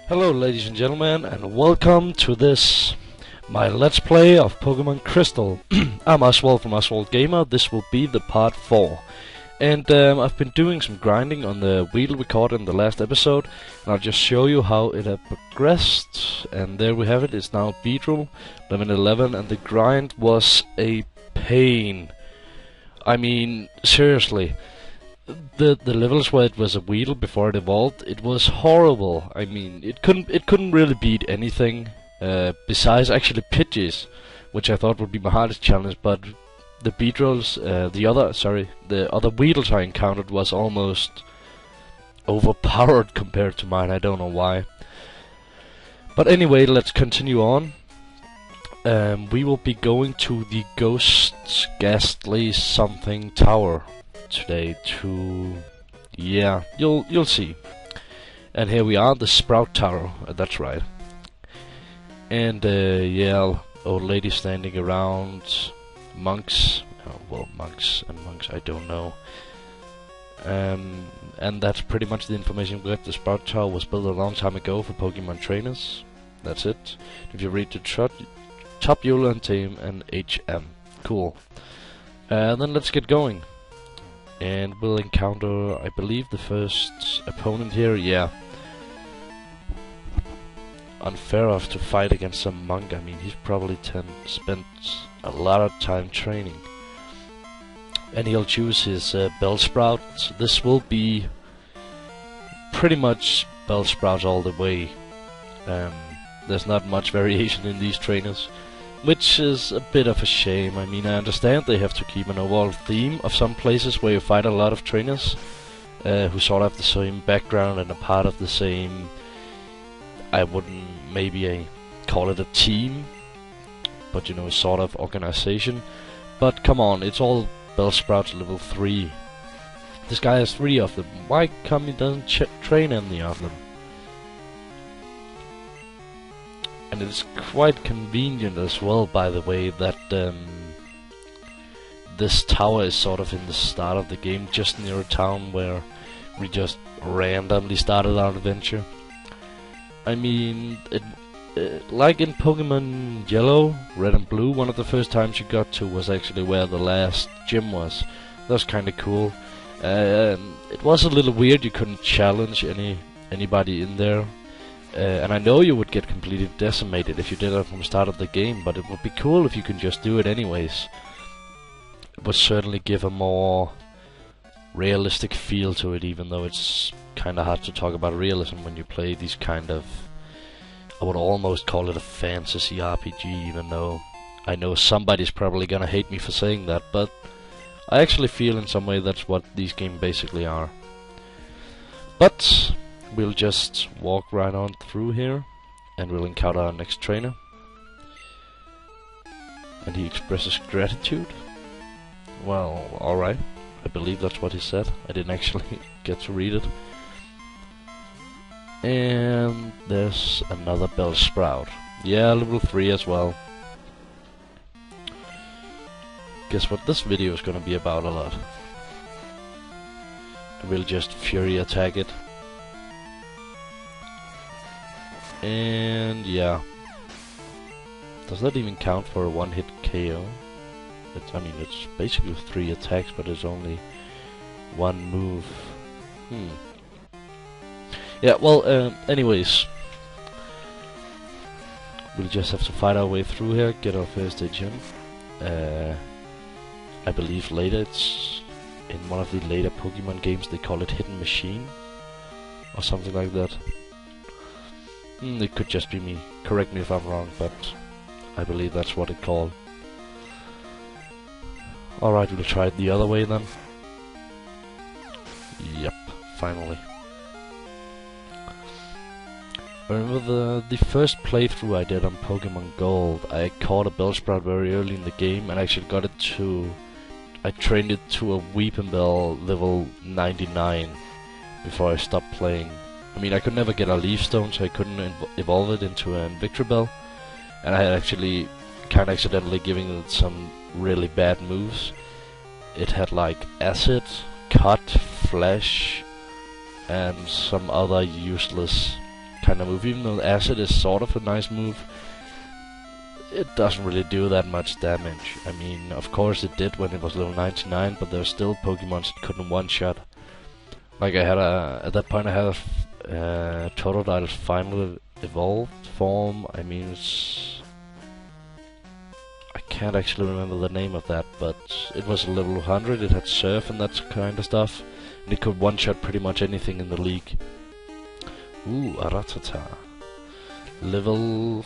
Hello ladies and gentlemen, and welcome to this, my Let's Play of Pokemon Crystal. I'm Oswald from Oswald Gamer. This will be the part 4. And I've been doing some grinding on the wheel record in the last episode, and I'll just show you how it had progressed. And there we have it, it's now Beedrill, level 11, and the grind was a pain. I mean, seriously. The levels where it was a Weedle before it evolved, it was horrible. I mean, it couldn't really beat anything besides actually Pidgeys, which I thought would be my hardest challenge. But the Beedrills, the other Weedles I encountered was almost overpowered compared to mine. I don't know why. But anyway, let's continue on. We will be going to the Ghost Ghastly something tower today you'll see. And here we are, the Sprout Tower, that's right. And old lady standing around, monks, monks, I don't know. And that's pretty much the information we got. The Sprout Tower was built a long time ago for Pokemon trainers. That's it. If you read the top you'll obtain an HM. Cool. Then let's get going. And we'll encounter, I believe, the first opponent here. Yeah. Unfair enough to fight against some monk. I mean, he's probably spent a lot of time training. And he'll choose his Bellsprout. This will be pretty much Bellsprout all the way. There's not much variation in these trainers, which is a bit of a shame. I mean, I understand they have to keep an overall theme of some places where you fight a lot of trainers who sort of have the same background and a part of the same, I wouldn't maybe call it a team, but you know, sort of organization. But come on, it's all Bellsprouts level 3. This guy has 3 of them. Why come he doesn't train any of them? And it's quite convenient as well, by the way, that this tower is sort of in the start of the game, just near a town where we just randomly started our adventure. I mean, like in Pokemon Yellow, Red and Blue, one of the first times you got to was actually where the last gym was. That was kinda cool. It was a little weird, you couldn't challenge anybody in there. And I know you would get completely decimated if you did it from the start of the game, but it would be cool if you could just do it anyways. It would certainly give a more realistic feel to it, even though it's kinda hard to talk about realism when you play these kind of, I would almost call it a fantasy RPG, even though I know somebody's probably gonna hate me for saying that, but I actually feel in some way that's what these games basically are. But we'll just walk right on through here, and we'll encounter our next trainer. And he expresses gratitude. Well, alright. I believe that's what he said. I didn't actually get to read it. And there's another Bellsprout. Yeah, level 3 as well. Guess what this video is gonna be about a lot. We'll just Fury attack it. And yeah, does that even count for a one-hit KO? I mean, it's basically 3 attacks, but it's only 1 move. Yeah, well, anyways, we'll just have to fight our way through here, get our first gym. I believe later, it's in one of the later Pokemon games, they call it Hidden Machine, or something like that. It could just be me. Correct me if I'm wrong, but I believe that's what it's called. Alright, we'll try it the other way then. Yep, finally. I remember the first playthrough I did on Pokemon Gold, I caught a Bellsprout very early in the game and actually got it to... I trained it to a Weepinbell level 99 before I stopped playing. I mean, I could never get a Leaf Stone, so I couldn't evolve it into a Victreebel. And I had actually kind of accidentally given it some really bad moves. It had like Acid, Cut, Flash, and some other useless kind of move. Even though Acid is sort of a nice move, it doesn't really do that much damage. I mean, of course it did when it was level 99, but there's still Pokemon that couldn't one-shot. Like I had at that point I had a Totodile's final evolved form. I mean, I can't actually remember the name of that, but it was a level 100, it had Surf and that kind of stuff, and it could one-shot pretty much anything in the league. Ooh, a Rattata. Level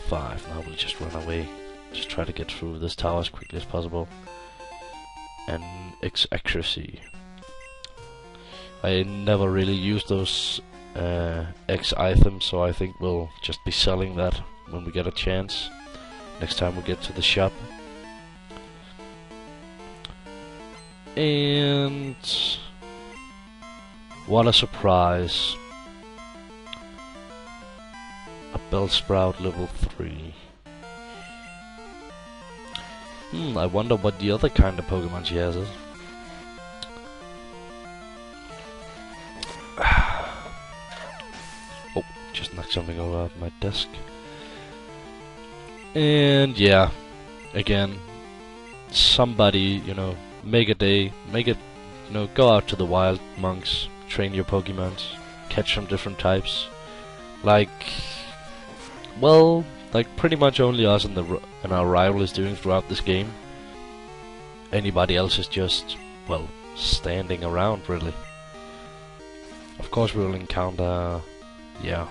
5. Now we'll just run away. Just try to get through this tower as quickly as possible. And X-Accuracy. I never really used those X items, so I think we'll just be selling that when we get a chance. Next time we get to the shop. And what a surprise. A Bellsprout level 3. I wonder what the other kind of Pokemon she has is. Oh, just knocked something over my desk. And yeah, again, somebody, you know, make a day, go out to the wild, monks, train your Pokemons, catch some different types. Like, well, like pretty much only us and our rival is doing throughout this game. Anybody else is just, well, standing around really. Of course we will encounter,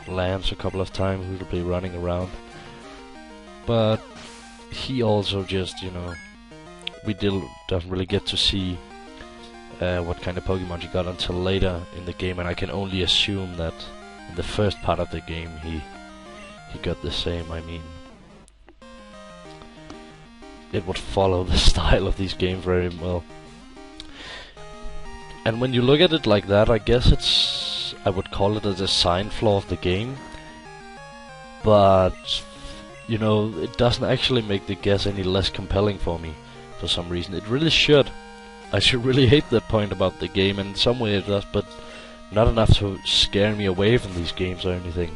Lance a couple of times who will be running around. But he also just, we doesn't really get to see what kind of Pokemon he got until later in the game, and I can only assume that in the first part of the game he got the same. I mean, it would follow the style of these games very well. And when you look at it like that, I guess I would call it a design flaw of the game. But, it doesn't actually make the guess any less compelling for me, for some reason. It really should. I should really hate that point about the game, and in some way it does, but not enough to scare me away from these games or anything.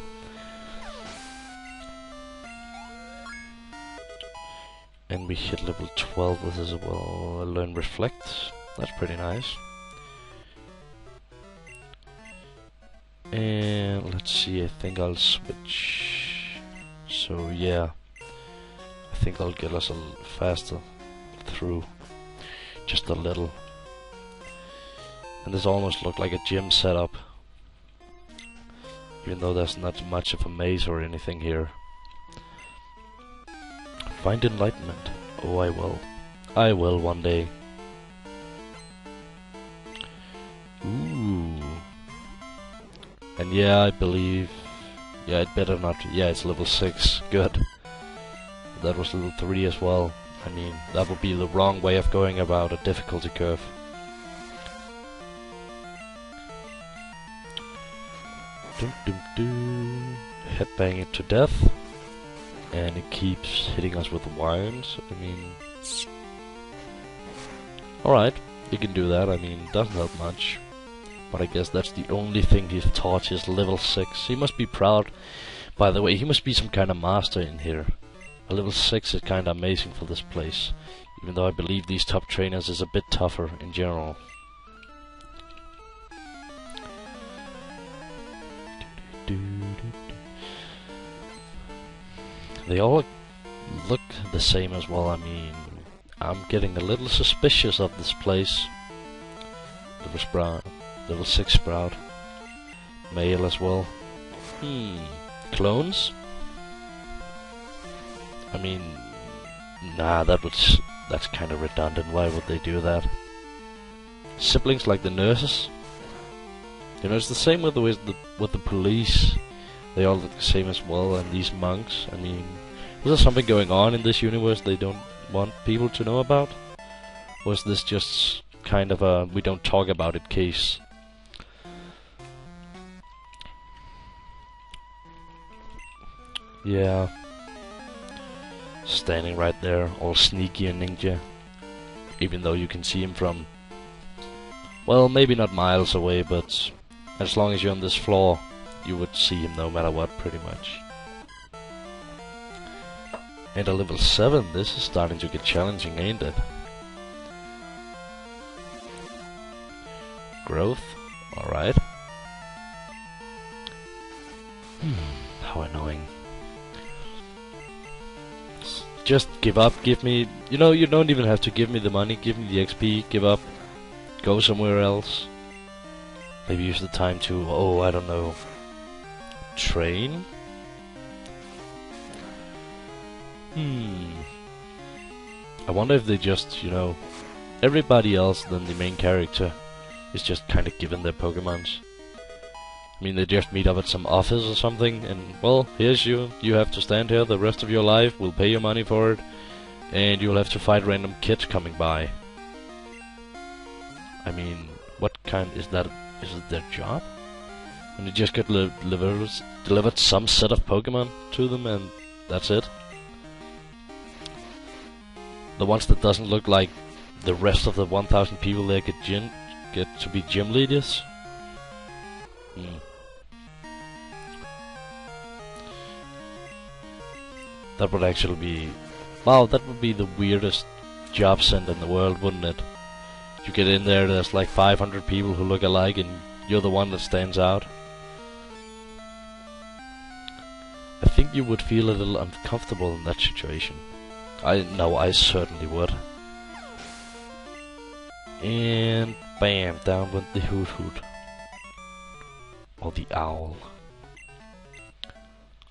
And we hit level 12 with this as well. Learn Reflect. That's pretty nice. And let's see, I think I'll switch. So yeah, I think I'll get us a little faster through. Just a little. And this almost looked like a gym setup. Even though there's not much of a maze or anything here. Find enlightenment. Oh, I will. I will one day. Ooh. And yeah, I believe... Yeah, it better not... Yeah, it's level 6. Good. That was level 3 as well. I mean, that would be the wrong way of going about a difficulty curve. Dum dum dum. Headbang it to death. And it keeps hitting us with wounds. I mean... Alright, you can do that. I mean, it doesn't help much. But I guess that's the only thing he's taught is level 6. He must be proud. By the way, he must be some kind of master in here. A level 6 is kind of amazing for this place. Even though I believe these top trainers is a bit tougher in general. They all look the same as well. I mean, I'm getting a little suspicious of this place. Level 6 Sprout. Male as well. Clones? I mean, nah, that's kind of redundant. Why would they do that? Siblings like the nurses? It's the same with the police. They all look the same as well, and these monks. I mean, is there something going on in this universe they don't want people to know about? Or is this just kind of a we don't talk about it case? Yeah. Standing right there, all sneaky and ninja. Even though you can see him from... Well, maybe not miles away, but as long as you're on this floor, you would see him no matter what, pretty much. And a level 7, this is starting to get challenging, ain't it? Growth, alright. How annoying. Just give up, give me... You know, you don't even have to give me the money, give me the XP, give up. Go somewhere else. Maybe use the time to, oh, I don't know, train? I wonder if they just, you know, everybody else than the main character is just kind of given their Pokemons. I mean, they just meet up at some office or something, and, well, here's you. You have to stand here the rest of your life, we'll pay you money for it, and you'll have to fight random kids coming by. I mean, what kind is that? Is it their job? And you just get delivered some set of Pokemon to them, and that's it? The ones that doesn't look like the rest of the 1,000 people there get to be gym leaders? That would actually be... Wow, that would be the weirdest job center in the world, wouldn't it? You get in there, there's like 500 people who look alike, and you're the one that stands out. I think you would feel a little uncomfortable in that situation. I know I certainly would. And bam, down went the Hoot Hoot. Or the Owl.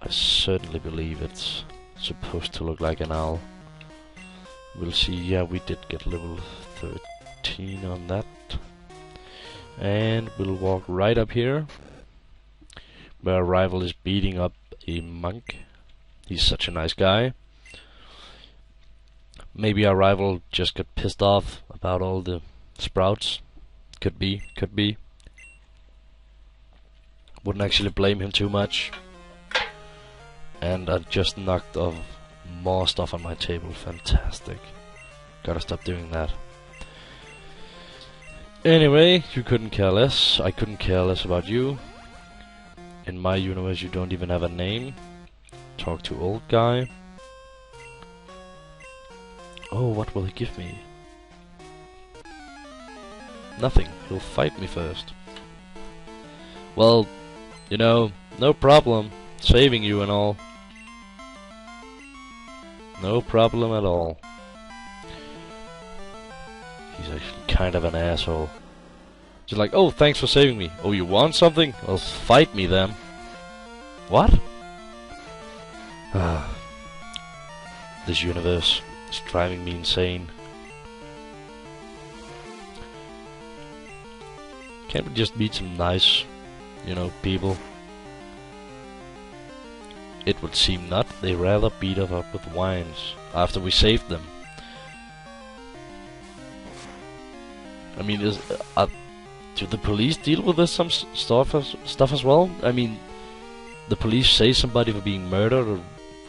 I certainly believe it's supposed to look like an owl. We'll see. Yeah, we did get level 13 on that. And we'll walk right up here, where our rival is beating up a monk. He's such a nice guy. Maybe our rival just got pissed off about all the sprouts. Could be, could be. Wouldn't actually blame him too much. And I just knocked off more stuff on my table. Fantastic. Gotta stop doing that. Anyway, you couldn't care less. I couldn't care less about you. In my universe, you don't even have a name. Talk to old guy. Oh, what will he give me? Nothing. He'll fight me first. Well, you know, no problem. Saving you and all. No problem at all. He's actually kind of an asshole. Just like, oh, thanks for saving me. Oh, you want something? Well, fight me then. What? This universe is driving me insane. Can't we just meet some nice, you know, people? It would seem not. They rather beat us up with wines after we saved them. I mean, do the police deal with this some stuff as well? I mean, the police say somebody for being murdered or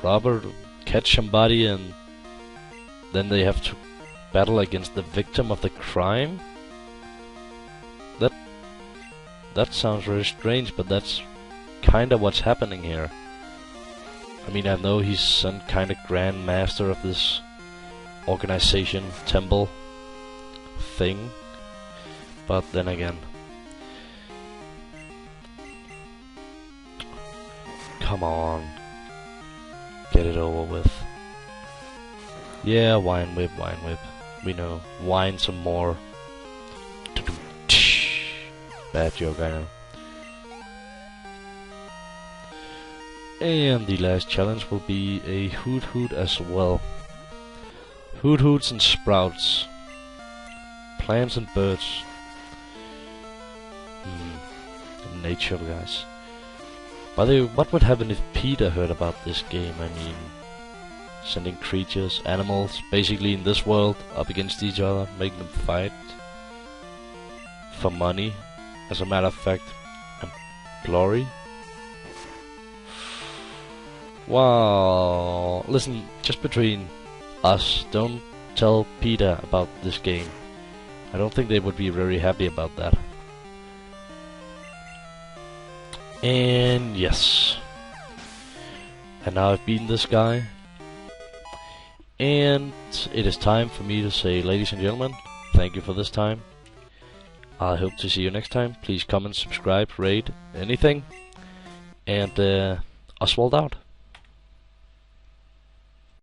robbed or catch somebody, and then they have to battle against the victim of the crime? That sounds very strange, but that's kinda what's happening here. I mean, I know he's some kind of grand master of this organization, temple thing, but then again, come on, get it over with. Yeah, wine whip, we know. Wine some more. Bad joke, I know. And the last challenge will be a Hoot Hoot as well. Hoot Hoots and sprouts. Plants and birds. Nature, guys. By the way, what would happen if Peter heard about this game? I mean, sending creatures, animals, basically in this world, up against each other, making them fight for money. As a matter of fact, and glory. Wow. Listen, just between us, don't tell Peter about this game. I don't think they would be very happy about that. And yes. And now I've beaten this guy. And it is time for me to say, ladies and gentlemen, thank you for this time. I hope to see you next time. Please comment, subscribe, rate, anything. And Oswald out.